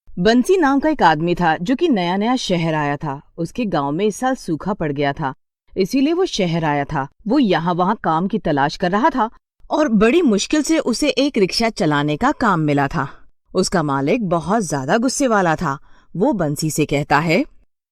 बंसी नाम का एक आदमी था जो कि नया नया शहर आया था। उसके गांव में इस साल सूखा पड़ गया था, इसीलिए वो शहर आया था। वो यहाँ वहाँ काम की तलाश कर रहा था और बड़ी मुश्किल से उसे एक रिक्शा चलाने का काम मिला था। उसका मालिक बहुत ज्यादा गुस्से वाला था। वो बंसी से कहता है,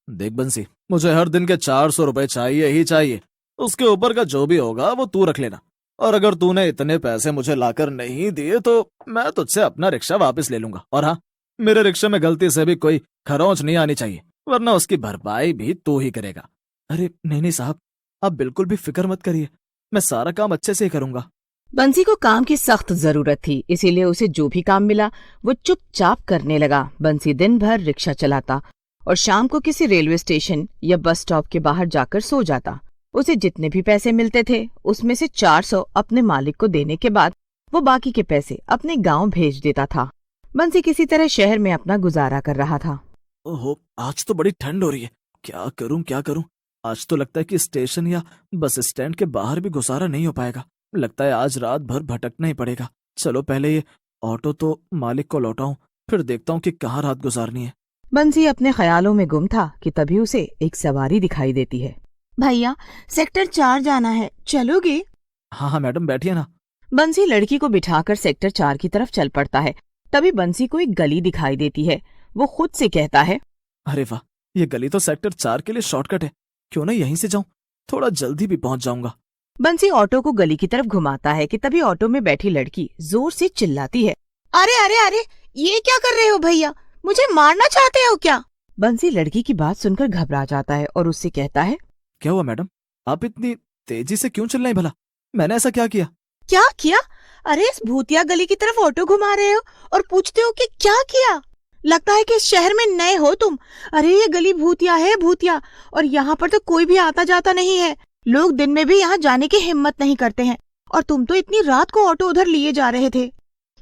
देख बंसी, मुझे हर दिन के 400 रुपए चाहिए ही चाहिए। उसके ऊपर का जो भी होगा वो तू रख लेना। और अगर तूने इतने पैसे मुझे लाकर नहीं दिए तो मैं तुझसे अपना रिक्शा वापस ले लूंगा। और हाँ, मेरे रिक्शे में गलती से भी कोई खरोंच नहीं आनी चाहिए, वरना उसकी भरपाई भी तू ही करेगा। अरे नहीं नहीं साहब, आप बिल्कुल भी फिक्र मत करिए, मैं सारा काम अच्छे से ही करूंगा। बंसी को काम की सख्त जरूरत थी, इसीलिए उसे जो भी काम मिला वो चुपचाप करने लगा। बंसी दिन भर रिक्शा चलाता और शाम को किसी रेलवे स्टेशन या बस स्टॉप के बाहर जाकर सो जाता। उसे जितने भी पैसे मिलते थे उसमें से 400 अपने मालिक को देने के बाद वो बाकी के पैसे अपने गांव भेज देता था। बंसी किसी तरह शहर में अपना गुजारा कर रहा था। ओहो, आज तो बड़ी ठंड हो रही है। क्या करूं क्या करूं। आज तो लगता है कि स्टेशन या बस स्टैंड के बाहर भी गुजारा नहीं हो पाएगा। लगता है आज रात भर भटकना ही पड़ेगा। चलो पहले ये ऑटो तो मालिक को लौटाऊं, फिर देखता हूँ कि कहाँ रात गुजारनी है। बंसी अपने ख्यालों में गुम था कि तभी उसे एक सवारी दिखाई देती है। भैया, सेक्टर 4 जाना है, चलोगे? हाँ हाँ मैडम, बैठिए ना। बंसी लड़की को बिठाकर सेक्टर 4 की तरफ चल पड़ता है। तभी बंसी को एक गली दिखाई देती है। वो खुद से कहता है, अरे वाह, ये गली तो सेक्टर 4 के लिए शॉर्टकट है। क्यों ना यहीं से जाऊं, थोड़ा जल्दी भी पहुंच जाऊंगा। बंसी ऑटो को गली की तरफ घुमाता है कि तभी ऑटो में बैठी लड़की जोर से चिल्लाती है, अरे अरे अरे, ये क्या कर रहे हो भैया? मुझे मारना चाहते हो क्या? बंसी लड़की की बात सुनकर घबरा जाता है और उससे कहता है, क्या हुआ मैडम, आप इतनी तेजी से क्यों चल रही भला? मैंने ऐसा क्या किया? क्या किया? अरे इस भूतिया गली की तरफ ऑटो घुमा रहे हो और पूछते हो कि क्या किया? लगता है कि इस शहर में नए हो तुम। अरे ये गली भूतिया है, भूतिया, और यहाँ पर तो कोई भी आता जाता नहीं है। लोग दिन में भी यहाँ जाने की हिम्मत नहीं करते हैं, और तुम तो इतनी रात को ऑटो उधर लिए जा रहे थे।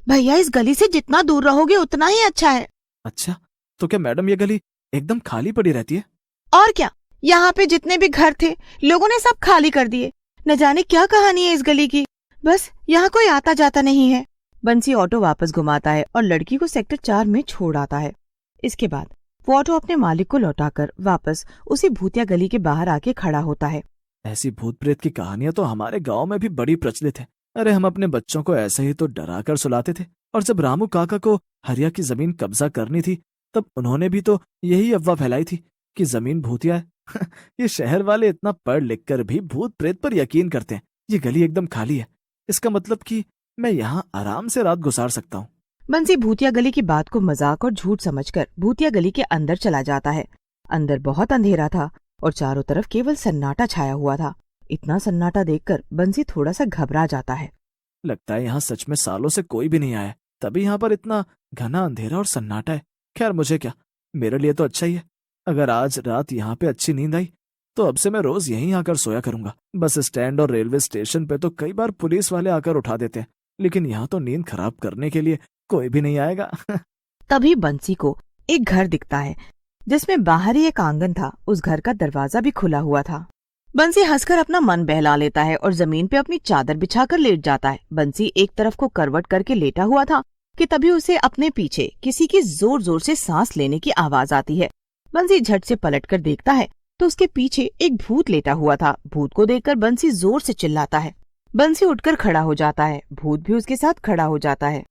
भैया, इस गली से जितना दूर रहोगे उतना ही अच्छा है। अच्छा, तो क्या मैडम ये गली एकदम खाली पड़ी रहती है? और क्या, यहाँ पे जितने भी घर थे लोगों ने सब खाली कर दिए। न जाने क्या कहानी है इस गली की, बस यहाँ कोई आता जाता नहीं है। बंसी ऑटो वापस घुमाता है और लड़की को सेक्टर 4 में छोड़ आता है। इसके बाद वो ऑटो अपने मालिक को लौटाकर वापस उसी भूतिया गली के बाहर आके खड़ा होता है। ऐसी भूत प्रेत की कहानियां तो हमारे गांव में भी बड़ी प्रचलित है। अरे हम अपने बच्चों को ऐसे ही तो डरा कर सुलाते थे। और जब रामू काका को हरिया की जमीन कब्जा करनी थी तब उन्होंने भी तो यही अफवाह फैलाई थी कि जमीन भूतिया है। ये शहर वाले इतना पढ़ लिख कर भी भूत प्रेत पर यकीन करते हैं। ये गली एकदम खाली है, इसका मतलब कि मैं यहाँ आराम से रात गुजार सकता हूँ। बंसी भूतिया गली की बात को मजाक और झूठ समझकर भूतिया गली के अंदर चला जाता है। अंदर बहुत अंधेरा था और चारों तरफ केवल सन्नाटा छाया हुआ था। इतना सन्नाटा देखकर बंसी थोड़ा सा घबरा जाता है। लगता है यहाँ सच में सालों से कोई भी नहीं आया, तभी यहाँ पर इतना घना अंधेरा और सन्नाटा है। खैर मुझे क्या, मेरे लिए तो अच्छा ही है। अगर आज रात यहाँ पे अच्छी नींद आई तो अब से मैं रोज यहीं आकर सोया करूंगा। बस स्टैंड और रेलवे स्टेशन पे तो कई बार पुलिस वाले आकर उठा देते हैं, लेकिन यहाँ तो नींद खराब करने के लिए कोई भी नहीं आएगा। तभी बंसी को एक घर दिखता है जिसमें बाहर ही एक आंगन था। उस घर का दरवाजा भी खुला हुआ था। बंसी हंसकर अपना मन बहला लेता है और जमीन पे अपनी चादर बिछाकर लेट जाता है। बंसी एक तरफ को करवट करके लेटा हुआ था कि तभी उसे अपने पीछे किसी की जोर जोर से सांस लेने की आवाज आती है। बंसी झट से पलटकर देखता है तो उसके पीछे एक भूत लेटा हुआ था। भूत को देखकर बंसी जोर से चिल्लाता है। बंसी उठकर खड़ा हो जाता है। भूत भी उसके साथ खड़ा हो जाता है।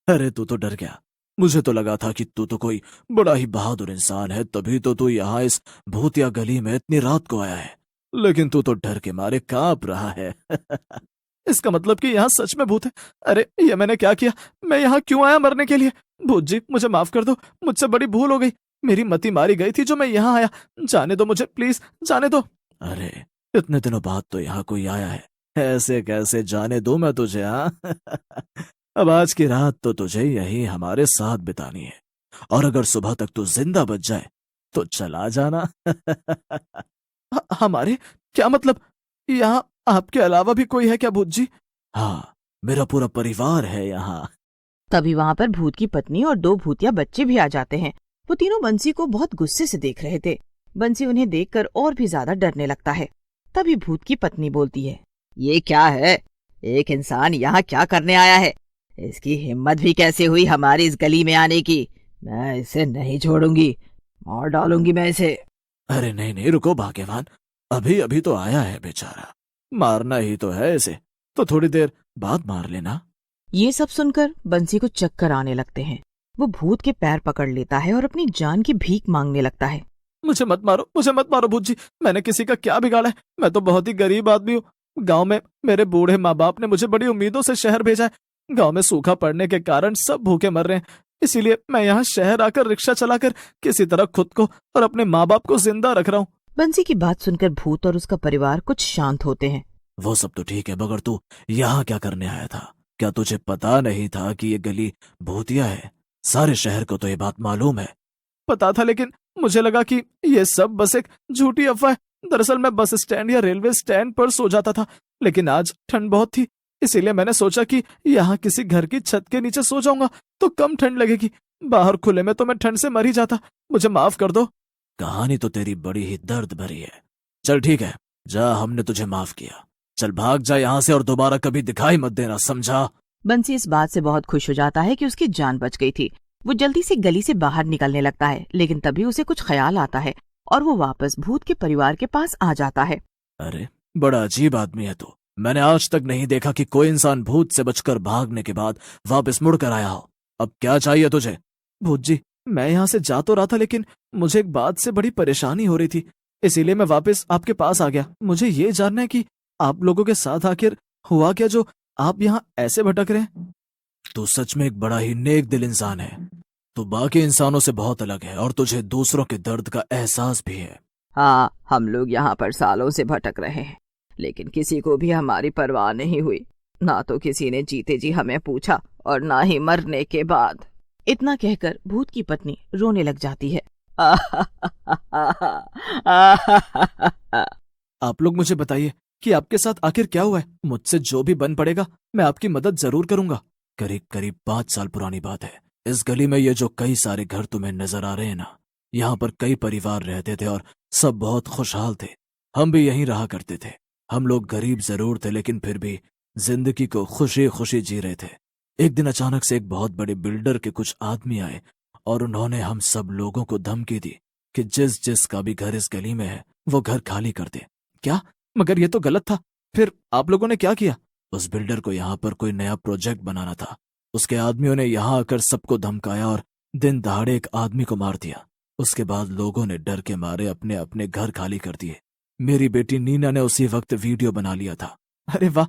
अरे तू तो डर गया। मुझे तो लगा था कि तू तो कोई बड़ा ही बहादुर इंसान है, तभी तो तू यहाँ इस भूतिया गली में इतनी रात को आया है। लेकिन तू तो डर के मारे कांप रहा है। इसका मतलब कि यहाँ सच में भूत है। अरे ये मैंने क्या किया? मैं यहाँ क्यों आया मरने के लिए? भूत जी मुझे माफ कर दो, मुझसे बड़ी भूल हो गई। मेरी मति मारी गई थी जो मैं यहाँ आया। जाने दो मुझे, प्लीज जाने दो। अरे इतने दिनों बाद तो यहाँ कोई आया है, ऐसे कैसे जाने दूं मैं तुझे? हाँ। अब आज की रात तो तुझे यही हमारे साथ बितानी है, और अगर सुबह तक तू जिंदा बच जाए तो चला जाना। हमारे क्या मतलब? यहाँ आपके अलावा भी कोई है क्या भूत जी? हाँ, मेरा पूरा परिवार है यहाँ। तभी वहाँ पर भूत की पत्नी और 2 भूतिया बच्चे भी आ जाते हैं। वो तीनों बंसी को बहुत गुस्से से देख रहे थे। बंसी उन्हें देखकर और भी ज्यादा डरने लगता है। तभी भूत की पत्नी बोलती है, ये क्या है? एक इंसान यहाँ क्या करने आया है? इसकी हिम्मत भी कैसे हुई हमारी इस गली में आने की? मैं इसे नहीं छोड़ूंगी, मार डालूंगी मैं इसे। अरे नहीं नहीं, रुको भाग्यवान, अभी अभी तो आया है बेचारा, मारना ही तो है इसे, तो थोड़ी देर बाद मार लेना। ये सब सुनकर बंसी को चक्कर आने लगते हैं। वो भूत के पैर पकड़ लेता है और अपनी जान की भीख मांगने लगता है। मुझे मत मारो, मुझे मत मारो भूत जी, मैंने किसी का क्या बिगाड़ा है? मैं तो बहुत ही गरीब आदमी हूँ। गांव में मेरे बूढ़े माँ बाप ने मुझे बड़ी उम्मीदों से शहर भेजा है। गांव में सूखा पड़ने के कारण सब भूखे मर रहे हैं, इसीलिए मैं यहाँ शहर आकर रिक्शा चलाकर किसी तरह खुद को और अपने माँ बाप को जिंदा रख रहा हूँ। बंसी की बात सुनकर भूत और उसका परिवार कुछ शांत होते हैं। वो सब तो ठीक है, मगर तू यहाँ क्या करने आया था? क्या तुझे पता नहीं था कि ये गली भूतिया है? सारे शहर को तो ये बात मालूम है। पता था, लेकिन मुझे लगा कि ये सब बस एक झूठी अफवाह है। दरअसल मैं बस स्टैंड या रेलवे स्टैंड पर सो जाता था, लेकिन आज ठंड बहुत थी, इसीलिए मैंने सोचा कि यहाँ किसी घर की छत के नीचे सो जाऊंगा तो कम ठंड लगेगी। बाहर खुले में तो मैं ठंड से मर ही जाता। मुझे माफ कर दो। कहानी तो तेरी बड़ी ही दर्द भरी है। चल ठीक है, जा, हमने तुझे माफ किया। चल भाग जा यहाँ से और दोबारा कभी दिखाई मत देना, समझा? बंसी इस बात से बहुत खुश हो जाता है कि उसकी जान बच गई थी। वो जल्दी से गली से बाहर निकलने लगता है, लेकिन तभी उसे कुछ ख्याल आता है और वो वापस भूत के परिवार के पास आ जाता है। अरे बड़ा अजीब आदमी है तू। मैंने आज तक नहीं देखा कि कोई इंसान भूत से बचकर भागने के बाद वापस मुड़कर आया हो। अब क्या चाहिए तुझे? भूत जी, मैं यहाँ से जा तो रहा था, लेकिन मुझे एक बात से बड़ी परेशानी हो रही थी, इसीलिए मैं वापस आपके पास आ गया। मुझे ये जानना है कि आप लोगों के साथ आखिर हुआ क्या जो आप यहाँ ऐसे भटक रहे हैं? तू सच में एक बड़ा ही नेक दिल इंसान है। तू बाकी इंसानों से बहुत अलग है और तुझे दूसरों के दर्द का एहसास भी है। हाँ, हम लोग यहाँ पर सालों से भटक रहे हैं, लेकिन किसी को भी हमारी परवाह नहीं हुई। ना तो किसी ने जीते जी हमें पूछा और ना ही मरने के बाद। इतना कहकर भूत की पत्नी रोने लग जाती है। आप लोग मुझे बताइए कि आपके साथ आखिर क्या हुआ है। मुझसे जो भी बन पड़ेगा मैं आपकी मदद जरूर करूंगा। करीब करीब 5 साल पुरानी बात है। इस गली में ये जो कई सारे घर तुम्हें नजर आ रहे हैं ना, यहाँ पर कई परिवार रहते थे और सब बहुत खुशहाल थे। हम भी यहीं रहा करते थे। हम लोग गरीब जरूर थे, लेकिन फिर भी जिंदगी को खुशी खुशी जी रहे थे। एक दिन अचानक से एक बहुत बड़े बिल्डर के कुछ आदमी आए और उन्होंने हम सब लोगों को धमकी दी कि जिस जिस का भी घर इस गली में है वो घर खाली कर दे। क्या? मगर ये तो गलत था। फिर आप लोगों ने क्या किया? उस बिल्डर को यहाँ पर कोई नया प्रोजेक्ट बनाना था। उसके आदमियों ने यहाँ आकर सबको धमकाया और दिन दहाड़े एक आदमी को मार दिया। उसके बाद लोगों ने डर के मारे अपने अपने घर खाली कर दिए। मेरी बेटी नीना ने उसी वक्त वीडियो बना लिया था। अरे वाह,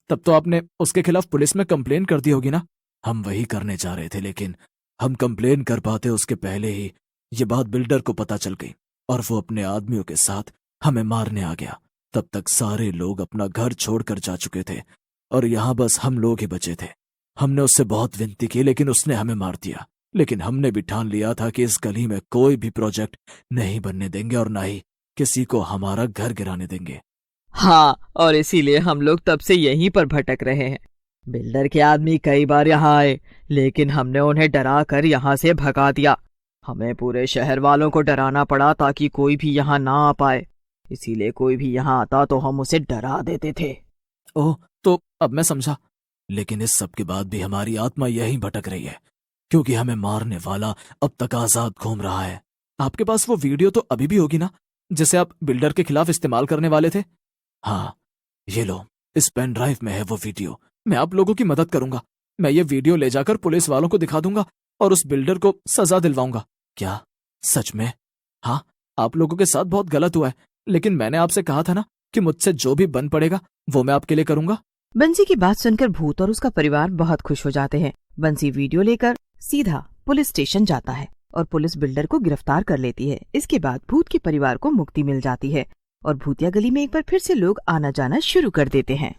तब तो आपने उसके खिलाफ पुलिस में कंप्लेन कर दी होगी ना? हम वही करने जा रहे थे, लेकिन हम कंप्लेन कर पाते उसके पहले ही ये बात बिल्डर को पता चल गई और वो अपने आदमियों के साथ हमें मारने आ गया। तब तक सारे लोग अपना घर छोड़कर जा चुके थे और यहाँ बस हम लोग ही बचे थे। हमने उससे बहुत विनती की, लेकिन उसने हमें मार दिया। लेकिन हमने भी ठान लिया था कि इस गली में कोई भी प्रोजेक्ट नहीं बनने देंगे और ना ही किसी को हमारा घर गिराने देंगे। हाँ, और इसीलिए हम लोग तब से यहीं पर भटक रहे हैं। बिल्डर के आदमी कई बार यहाँ आए, लेकिन हमने उन्हें डरा कर यहाँ से भगा दिया। हमें पूरे शहर वालों को डराना पड़ा ताकि कोई भी यहाँ ना आ पाए। इसीलिए कोई भी यहाँ आता तो हम उसे डरा देते थे। ओह, तो अब मैं समझा। लेकिन इस सब के बाद भी हमारी आत्मा यहीं भटक रही है, क्योंकि हमें मारने वाला अब तक आजाद घूम रहा है। आपके पास वो वीडियो तो अभी भी होगी ना, जिसे आप बिल्डर के खिलाफ इस्तेमाल करने वाले थे? हाँ, ये लो, इस पेन ड्राइव में है वो वीडियो। मैं आप लोगों की मदद करूंगा। मैं ये वीडियो ले जाकर पुलिस वालों को दिखा दूंगा और उस बिल्डर को सजा दिलवाऊंगा। क्या सच में? हाँ, आप लोगों के साथ बहुत गलत हुआ है, लेकिन मैंने आपसे कहा था ना कि मुझसे जो भी बन पड़ेगा वो मैं आपके लिए करूंगा। बंसी की बात सुनकर भूत और उसका परिवार बहुत खुश हो जाते हैं। बंसी वीडियो लेकर सीधा पुलिस स्टेशन जाता है और पुलिस बिल्डर को गिरफ्तार कर लेती है। इसके बाद भूत के परिवार को मुक्ति मिल जाती है और भूतिया गली में एक बार फिर से लोग आना जाना शुरू कर देते हैं।